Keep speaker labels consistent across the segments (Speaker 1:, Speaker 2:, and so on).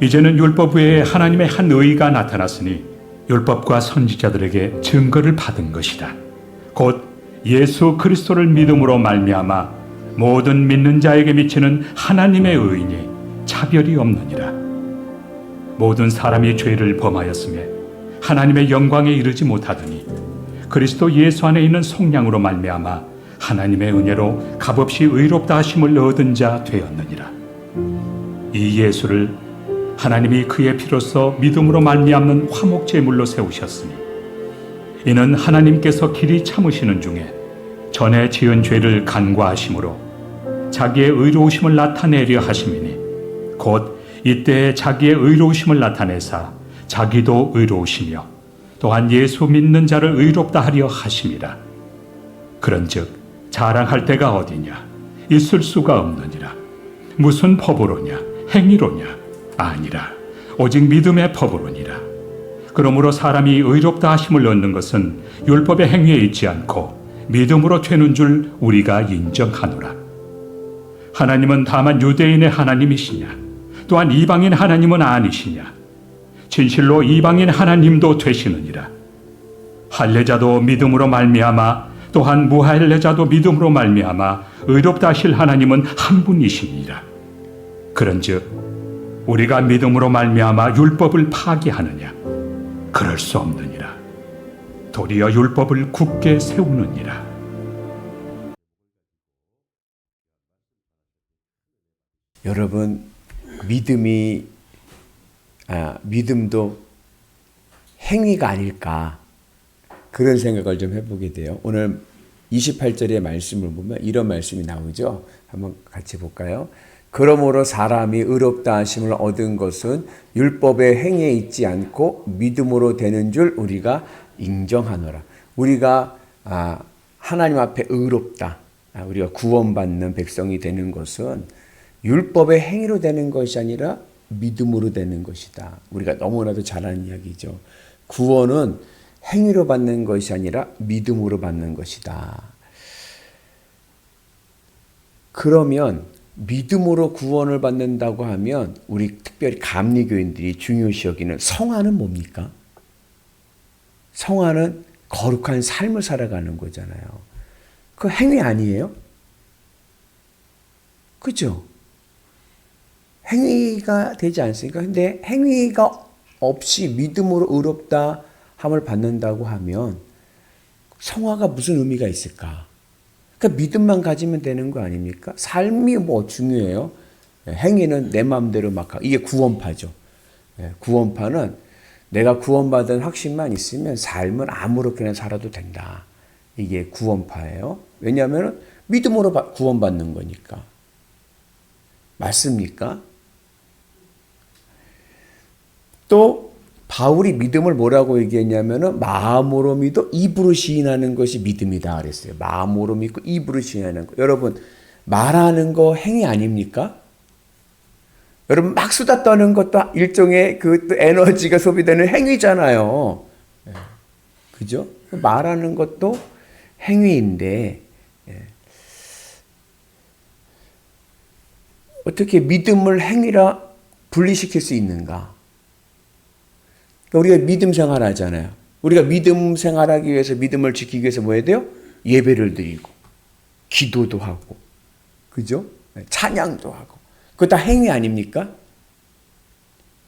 Speaker 1: 이제는 율법 외에 하나님의 한 의가 나타났으니 율법과 선지자들에게 증거를 받은 것이다. 곧 예수 그리스도를 믿음으로 말미암아 모든 믿는 자에게 미치는 하나님의 의인이 차별이 없느니라. 모든 사람이 죄를 범하였음에 하나님의 영광에 이르지 못하더니 그리스도 예수 안에 있는 속량으로 말미암아 하나님의 은혜로 값없이 의롭다 하심을 얻은 자 되었느니라. 이 예수를 하나님이 그의 피로써 믿음으로 말미암는 화목 제물로 세우셨으니 이는 하나님께서 길이 참으시는 중에 전에 지은 죄를 간과하심으로 자기의 의로우심을 나타내려 하심이니 곧 이때에 자기의 의로우심을 나타내사 자기도 의로우시며 또한 예수 믿는 자를 의롭다 하려 하심이라. 그런즉 자랑할 데가 어디냐? 있을 수가 없느니라. 무슨 법으로냐? 행위로냐? 아니라 오직 믿음의 법으로니라. 그러므로 사람이 의롭다 하심을 얻는 것은 율법의 행위에 있지 않고 믿음으로 되는 줄 우리가 인정하노라. 하나님은 다만 유대인의 하나님이시냐? 또한 이방인 하나님은 아니시냐? 진실로 이방인 하나님도 되시느니라. 할례자도 믿음으로 말미암아 또한 무할례자도 믿음으로 말미암아 의롭다 하실 하나님은 한 분이시니라. 그런즉 우리가 믿음으로 말미암아 율법을 파기하느냐? 그럴 수 없느니라. 도리어 율법을 굳게 세우느니라.
Speaker 2: 여러분, 믿음도 행위가 아닐까, 그런 생각을 좀 해보게 돼요. 오늘 28절의 말씀을 보면 이런 말씀이 나오죠. 한번 같이 볼까요? 그러므로 사람이 의롭다 하심을 얻은 것은 율법의 행위에 있지 않고 믿음으로 되는 줄 우리가 인정하노라. 우리가 하나님 앞에 의롭다, 우리가 구원받는 백성이 되는 것은 율법의 행위로 되는 것이 아니라 믿음으로 되는 것이다. 우리가 너무나도 잘 아는 이야기죠. 구원은 행위로 받는 것이 아니라 믿음으로 받는 것이다. 그러면 믿음으로 구원을 받는다고 하면 우리 특별히 감리교인들이 중요시 여기는 성화는 뭡니까? 성화는 거룩한 삶을 살아가는 거잖아요. 그 행위 아니에요? 그죠? 행위가 되지 않습니까? 근데 행위가 없이 믿음으로 의롭다 함을 받는다고 하면 성화가 무슨 의미가 있을까? 그러니까 믿음만 가지면 되는 거 아닙니까? 삶이 뭐 중요해요? 행위는 내 마음대로 막 하고, 이게 구원파죠. 구원파는 내가 구원받은 확신만 있으면 삶은 아무렇게나 살아도 된다. 이게 구원파예요. 왜냐하면 믿음으로 구원받는 거니까. 맞습니까? 또 바울이 믿음을 뭐라고 얘기했냐면은 마음으로 믿어 입으로 시인하는 것이 믿음이다 그랬어요. 마음으로 믿고 입으로 시인하는 거. 여러분, 말하는 거 행위 아닙니까? 여러분, 막 수다 떠는 것도 일종의 그 에너지가 소비되는 행위잖아요. 그죠? 말하는 것도 행위인데 어떻게 믿음을 행위라 분리시킬 수 있는가? 우리가 믿음 생활하잖아요. 우리가 믿음 생활하기 위해서, 믿음을 지키기 위해서 뭐 해야 돼요? 예배를 드리고 기도도 하고, 그죠? 찬양도 하고. 그거 다 행위 아닙니까?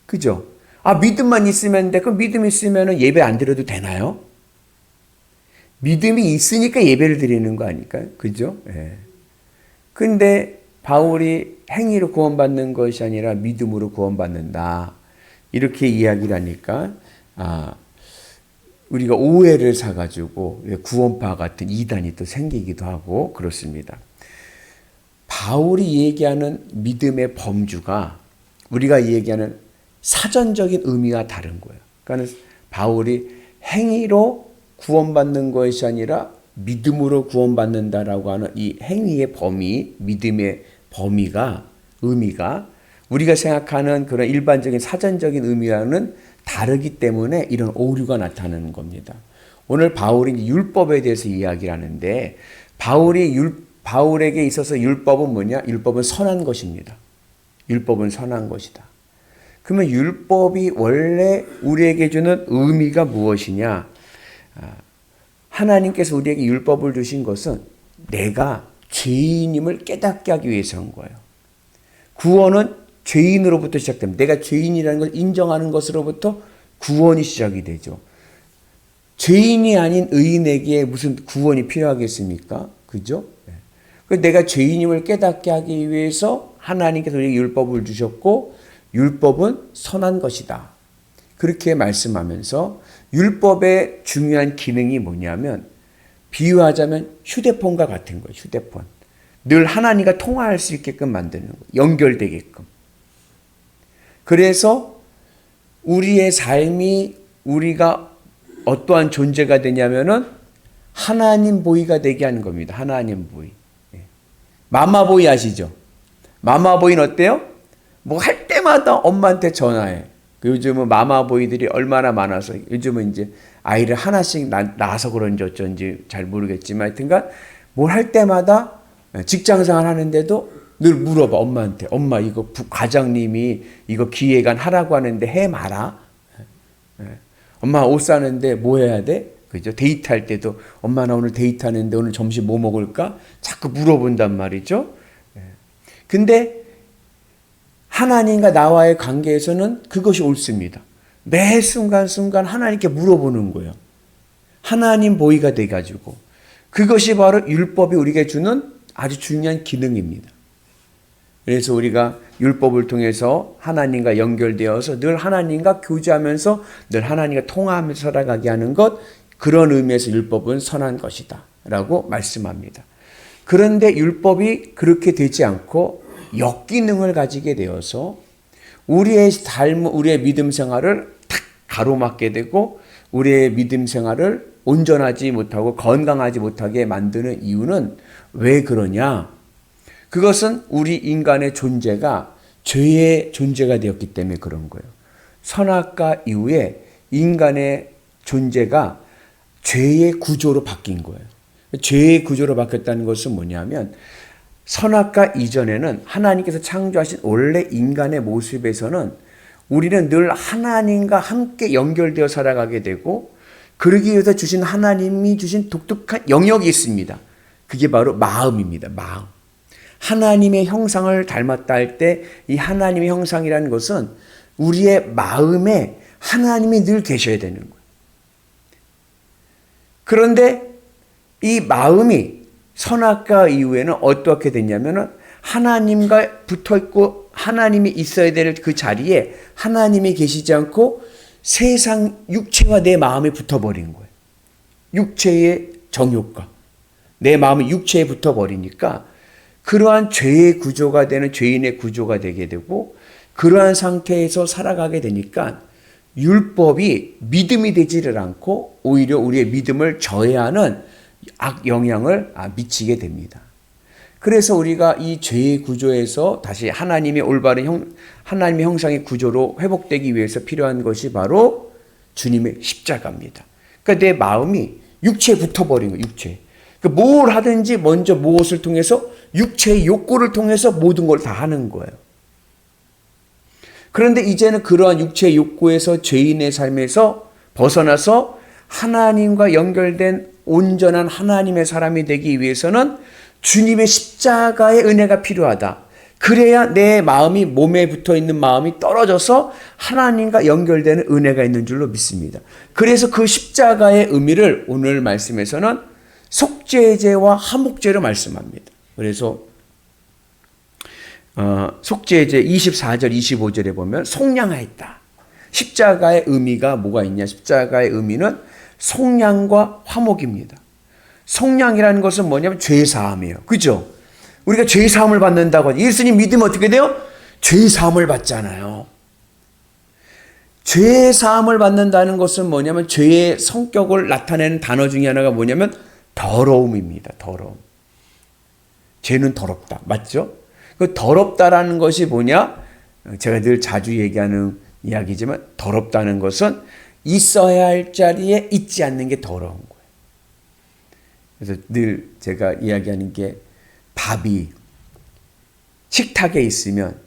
Speaker 2: 그죠? 믿음만 있으면 돼. 그럼 믿음 있으면 예배 안 드려도 되나요? 믿음이 있으니까 예배를 드리는 거 아닐까요? 그죠? 근데 바울이 행위로 구원받는 것이 아니라 믿음으로 구원받는다, 이렇게 이야기를 하니까 우리가 오해를 사가지고 구원파 같은 이단이 또 생기기도 하고 그렇습니다. 바울이 얘기하는 믿음의 범주가 우리가 얘기하는 사전적인 의미와 다른 거예요. 그러니까 바울이 행위로 구원받는 것이 아니라 믿음으로 구원받는다라고 하는 이 행위의 범위, 믿음의 범위가, 의미가 우리가 생각하는 그런 일반적인 사전적인 의미와는 다르기 때문에 이런 오류가 나타나는 겁니다. 오늘 바울이 율법에 대해서 이야기를 하는데, 바울에게 있어서 율법은 뭐냐? 율법은 선한 것입니다. 율법은 선한 것이다. 그러면 율법이 원래 우리에게 주는 의미가 무엇이냐? 하나님께서 우리에게 율법을 주신 것은 내가 죄인임을 깨닫게 하기 위해서인 거예요. 구원은 죄인으로부터 시작됩니다. 내가 죄인이라는 걸 인정하는 것으로부터 구원이 시작이 되죠. 죄인이 아닌 의인에게 무슨 구원이 필요하겠습니까? 그죠? 내가 죄인임을 깨닫게 하기 위해서 하나님께서 우리에게 율법을 주셨고 율법은 선한 것이다. 그렇게 말씀하면서 율법의 중요한 기능이 뭐냐면 비유하자면 휴대폰과 같은 거예요. 휴대폰. 늘 하나님과 통화할 수 있게끔 만드는 거예요. 연결되게끔. 그래서 우리의 삶이 우리가 어떠한 존재가 되냐면은 하나님 보이가 되게 하는 겁니다. 하나님 보이. 마마보이 아시죠? 마마보이는 어때요? 뭐 할 때마다 엄마한테 전화해. 요즘은 마마보이들이 얼마나 많아서 요즘은 이제 아이를 하나씩 낳아서 그런지 어쩐지 잘 모르겠지만 하여튼간 뭘 할 때마다 직장생활 하는데도 늘 물어봐 엄마한테. 엄마 이거 과장님이 이거 기획안 하라고 하는데 해 마라. 엄마 옷 사는데 뭐 해야 돼? 그죠? 데이트할 때도 엄마 나 오늘 데이트하는데 오늘 점심 뭐 먹을까? 자꾸 물어본단 말이죠. 근데 하나님과 나와의 관계에서는 그것이 옳습니다. 매 순간순간 하나님께 물어보는 거예요. 하나님 보이가 돼가지고. 그것이 바로 율법이 우리에게 주는 아주 중요한 기능입니다. 그래서 우리가 율법을 통해서 하나님과 연결되어서 늘 하나님과 교제하면서 늘 하나님과 통화하면서 살아가게 하는 것, 그런 의미에서 율법은 선한 것이다 라고 말씀합니다. 그런데 율법이 그렇게 되지 않고 역기능을 가지게 되어서 우리의 삶, 우리의 믿음 생활을 탁 가로막게 되고 우리의 믿음 생활을 온전하지 못하고 건강하지 못하게 만드는 이유는 왜 그러냐? 그것은 우리 인간의 존재가 죄의 존재가 되었기 때문에 그런 거예요. 선악과 이후에 인간의 존재가 죄의 구조로 바뀐 거예요. 죄의 구조로 바뀌었다는 것은 뭐냐면 선악과 이전에는 하나님께서 창조하신 원래 인간의 모습에서는 우리는 늘 하나님과 함께 연결되어 살아가게 되고 그러기 위해서 주신 하나님이 주신 독특한 영역이 있습니다. 그게 바로 마음입니다. 마음. 하나님의 형상을 닮았다 할 때 이 하나님의 형상이라는 것은 우리의 마음에 하나님이 늘 계셔야 되는 거예요. 그런데 이 마음이 선악과 이후에는 어떻게 됐냐면은 하나님과 붙어 있고 하나님이 있어야 될 그 자리에 하나님이 계시지 않고 세상 육체와 내 마음이 붙어버린 거예요. 육체의 정욕과 내 마음이 육체에 붙어버리니까 그러한 죄의 구조가 되는 죄인의 구조가 되게 되고 그러한 상태에서 살아가게 되니까 율법이 믿음이 되지를 않고 오히려 우리의 믿음을 저해하는 악영향을 미치게 됩니다. 그래서 우리가 이 죄의 구조에서 다시 하나님의 올바른 하나님의 형상의 구조로 회복되기 위해서 필요한 것이 바로 주님의 십자가입니다. 그러니까 내 마음이 육체에 붙어버린 거예요. 육체. 그러니까 뭘 하든지 먼저 무엇을 통해서 육체의 욕구를 통해서 모든 걸 다 하는 거예요. 그런데 이제는 그러한 육체의 욕구에서 죄인의 삶에서 벗어나서 하나님과 연결된 온전한 하나님의 사람이 되기 위해서는 주님의 십자가의 은혜가 필요하다. 그래야 내 마음이 몸에 붙어 있는 마음이 떨어져서 하나님과 연결되는 은혜가 있는 줄로 믿습니다. 그래서 그 십자가의 의미를 오늘 말씀에서는 속죄제와 화목제로 말씀합니다. 그래서 속죄제 24절 25절에 보면 속량하였다. 십자가의 의미가 뭐가 있냐? 십자가의 의미는 속량과 화목입니다. 속량이라는 것은 뭐냐면 죄사함이에요. 그죠? 우리가 죄사함을 받는다고 하죠. 예수님 믿으면 어떻게 돼요? 죄사함을 받잖아요. 죄사함을 받는다는 것은 뭐냐면 죄의 성격을 나타내는 단어 중에 하나가 뭐냐면 더러움입니다. 더러움. 죄는 더럽다. 맞죠? 그 더럽다라는 것이 뭐냐? 제가 늘 자주 얘기하는 이야기지만 더럽다는 것은 있어야 할 자리에 있지 않는 게 더러운 거예요. 그래서 늘 제가 이야기하는 게 밥이 식탁에 있으면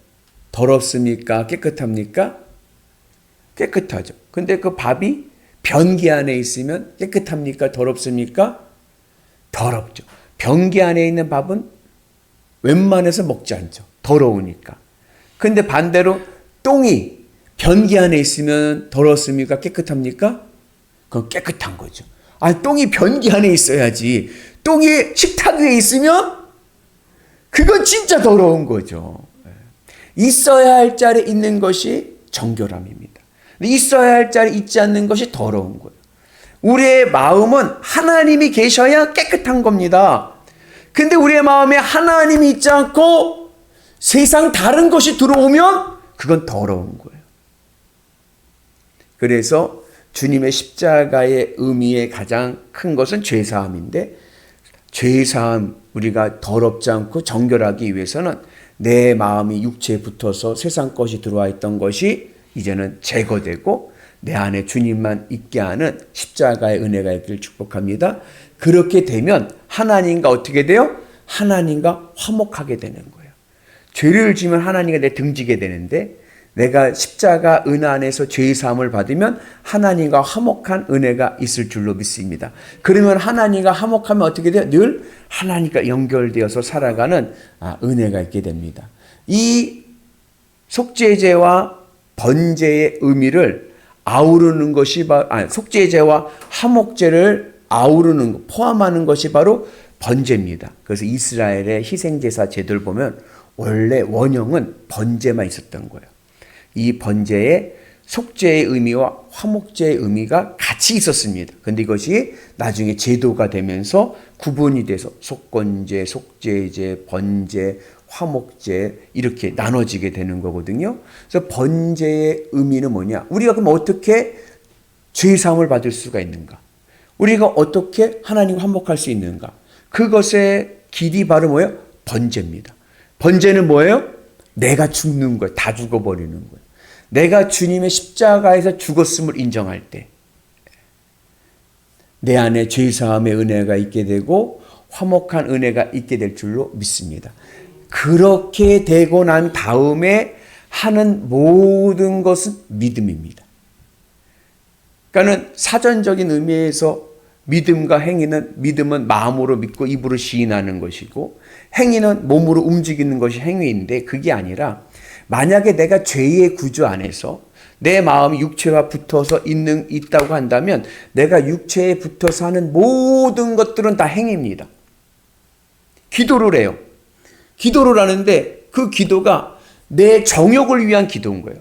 Speaker 2: 더럽습니까? 깨끗합니까? 깨끗하죠. 근데 그 밥이 변기 안에 있으면 깨끗합니까? 더럽습니까? 더럽죠. 변기 안에 있는 밥은 웬만해서 먹지 않죠. 더러우니까. 근데 반대로 똥이 변기 안에 있으면 더럽습니까? 깨끗합니까? 그건 깨끗한 거죠. 똥이 변기 안에 있어야지. 똥이 식탁 위에 있으면 그건 진짜 더러운 거죠. 있어야 할 자리에 있는 것이 정결함입니다. 있어야 할 자리에 있지 않는 것이 더러운 거예요. 우리의 마음은 하나님이 계셔야 깨끗한 겁니다. 근데 우리의 마음에 하나님이 있지 않고 세상 다른 것이 들어오면 그건 더러운 거예요. 그래서 주님의 십자가의 의미의 가장 큰 것은 죄사함인데, 죄사함, 우리가 더럽지 않고 정결하기 위해서는 내 마음이 육체에 붙어서 세상 것이 들어와 있던 것이 이제는 제거되고 내 안에 주님만 있게 하는 십자가의 은혜가 있기를 축복합니다. 그렇게 되면 하나님과 어떻게 돼요? 하나님과 화목하게 되는 거예요. 죄를 지면 하나님과 내 등지게 되는데, 내가 십자가 은혜 안에서 죄의 사함을 받으면 하나님과 화목한 은혜가 있을 줄로 믿습니다. 그러면 하나님과 화목하면 어떻게 돼요? 늘 하나님과 연결되어서 살아가는 은혜가 있게 됩니다. 이 속죄제와 번제의 의미를 아우르는 것이 속죄제와 화목제를 아우르는, 포함하는 것이 바로 번제입니다. 그래서 이스라엘의 희생제사 제도를 보면 원래 원형은 번제만 있었던 거예요. 이 번제에 속죄의 의미와 화목제의 의미가 같이 있었습니다. 그런데 이것이 나중에 제도가 되면서 구분이 돼서 속건제, 속죄제, 번제, 화목제 이렇게 나눠지게 되는 거거든요. 그래서 번제의 의미는 뭐냐? 우리가 그럼 어떻게 죄사함을 받을 수가 있는가? 우리가 어떻게 하나님과 화목할 수 있는가? 그것의 길이 바로 뭐예요? 번제입니다. 번제는 뭐예요? 내가 죽는 거예요. 다 죽어버리는 거예요. 내가 주님의 십자가에서 죽었음을 인정할 때 내 안에 죄사함의 은혜가 있게 되고 화목한 은혜가 있게 될 줄로 믿습니다. 그렇게 되고 난 다음에 하는 모든 것은 믿음입니다. 그러니까는 사전적인 의미에서 믿음과 행위는, 믿음은 마음으로 믿고 입으로 시인하는 것이고 행위는 몸으로 움직이는 것이 행위인데, 그게 아니라 만약에 내가 죄의 구조 안에서 내 마음이 육체와 붙어서 있다고 한다면 내가 육체에 붙어서 하는 모든 것들은 다 행위입니다. 기도를 해요. 기도를 하는데 그 기도가 내 정욕을 위한 기도인 거예요.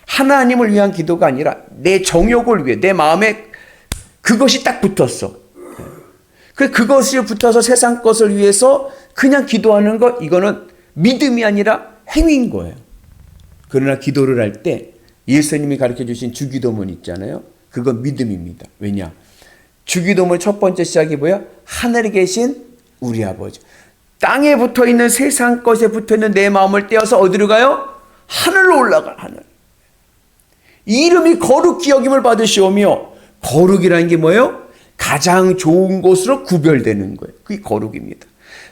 Speaker 2: 하나님을 위한 기도가 아니라 내 정욕을 위해, 내 마음에 그것이 딱 붙었어. 그것이 붙어서 세상 것을 위해서 그냥 기도하는 것, 이거는 믿음이 아니라 행위인 거예요. 그러나 기도를 할 때 예수님이 가르쳐 주신 주기도문 있잖아요. 그건 믿음입니다. 왜냐? 주기도문 첫 번째 시작이 뭐야? 하늘에 계신 우리 아버지. 땅에 붙어 있는 세상 것에 붙어 있는 내 마음을 떼어서 어디로 가요? 하늘로 올라가. 하늘. 이름이 거룩히 여김을 받으시오며, 거룩이라는 게 뭐예요? 가장 좋은 곳으로 구별되는 거예요. 그게 거룩입니다.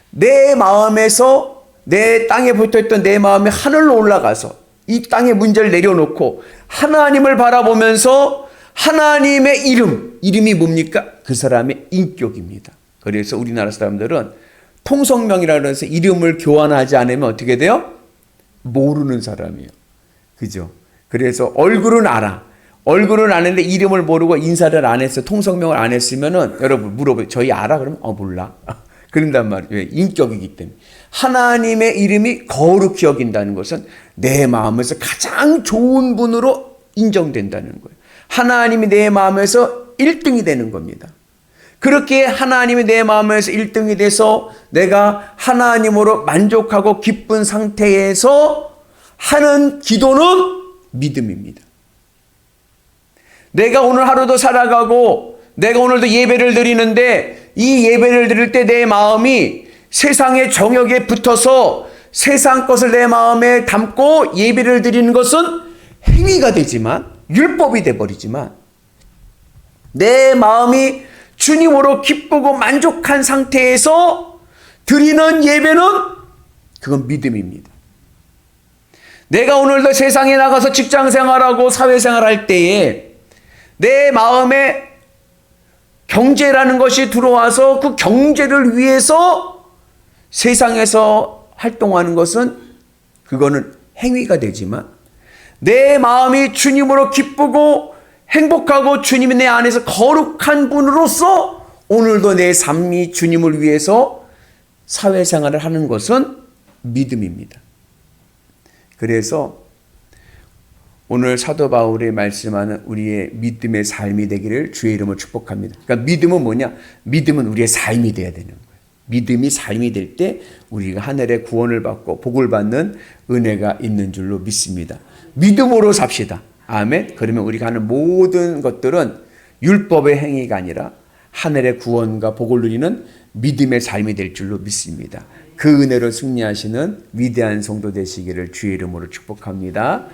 Speaker 2: 내 마음에서, 내 땅에 붙어있던 내 마음이 하늘로 올라가서 이 땅의 문제를 내려놓고 하나님을 바라보면서 하나님의 이름이 뭡니까? 그 사람의 인격입니다. 그래서 우리나라 사람들은 통성명이라고 해서 이름을 교환하지 않으면 어떻게 돼요? 모르는 사람이에요. 그죠? 그래서 얼굴은 알아. 얼굴은 아는데 이름을 모르고 인사를 안 했어. 통성명을 안 했으면은 여러분 물어봐요. 저희 알아? 그러면 몰라. 그런단 말이에요. 왜? 인격이기 때문에. 하나님의 이름이 거룩히 여긴다는 것은 내 마음에서 가장 좋은 분으로 인정된다는 거예요. 하나님이 내 마음에서 1등이 되는 겁니다. 그렇게 하나님이 내 마음에서 1등이 돼서 내가 하나님으로 만족하고 기쁜 상태에서 하는 기도는 믿음입니다. 내가 오늘 하루도 살아가고 내가 오늘도 예배를 드리는데 이 예배를 드릴 때 내 마음이 세상의 정욕에 붙어서 세상 것을 내 마음에 담고 예배를 드리는 것은 행위가 되지만, 율법이 돼버리지만, 내 마음이 주님으로 기쁘고 만족한 상태에서 드리는 예배는 그건 믿음입니다. 내가 오늘도 세상에 나가서 직장 생활하고 사회생활 할 때에 내 마음에 경제라는 것이 들어와서 그 경제를 위해서 세상에서 활동하는 것은 그거는 행위가 되지만 내 마음이 주님으로 기쁘고 행복하고 주님이 내 안에서 거룩한 분으로서 오늘도 내 삶이 주님을 위해서 사회생활을 하는 것은 믿음입니다. 그래서 오늘 사도 바울이 말씀하는 우리의 믿음의 삶이 되기를 주의 이름으로 축복합니다. 그러니까 믿음은 뭐냐? 믿음은 우리의 삶이 돼야 되는 거예요. 믿음이 삶이 될 때 우리가 하늘의 구원을 받고 복을 받는 은혜가 있는 줄로 믿습니다. 믿음으로 삽시다. 아멘. 그러면 우리가 하는 모든 것들은 율법의 행위가 아니라 하늘의 구원과 복을 누리는 믿음의 삶이 될 줄로 믿습니다. 그 은혜로 승리하시는 위대한 성도 되시기를 주의 이름으로 축복합니다.